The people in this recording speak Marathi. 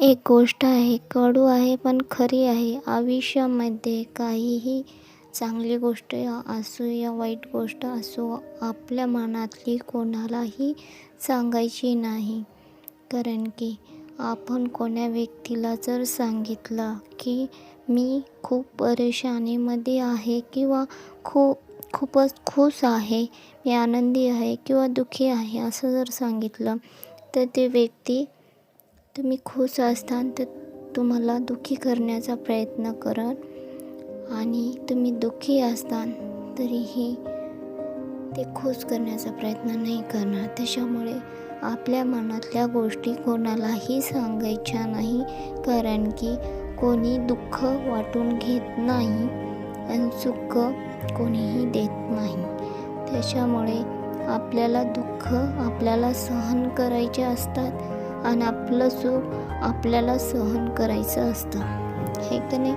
एक गोष्ट आहे, कडू आहे पण खरी आहे. आयुष्यामध्ये काहीही चांगली गोष्ट असो या वाईट गोष्ट असो, आपल्या मनातली कोणालाही सांगायची नाही. कारण की आपण कोण्या व्यक्तीला जर सांगितलं की मी खूप परेशानीमध्ये आहे किंवा खूपच खुश आहे, मी आनंदी आहे किंवा दुःखी आहे असं जर सांगितलं, तर ते व्यक्ती तुम्ही खुश असताना तर तुम्हाला दुःखी करण्याचा प्रयत्न करत, आणि तुम्ही दुःखी असताना तरीही ते खुश करण्याचा प्रयत्न नाही करणार. त्याच्यामुळे आपल्या मनातल्या गोष्टी कोणालाही सांगायच्या नाही, कारण की कोणी दुःख वाटून घेत नाही आणि सुख कोणीही देत नाही. त्याच्यामुळे आपल्याला दुःख आपल्याला सहन करायचे असतात आणि आपलं सुख आपल्याला सहन करायचं असतं, हे की नाही.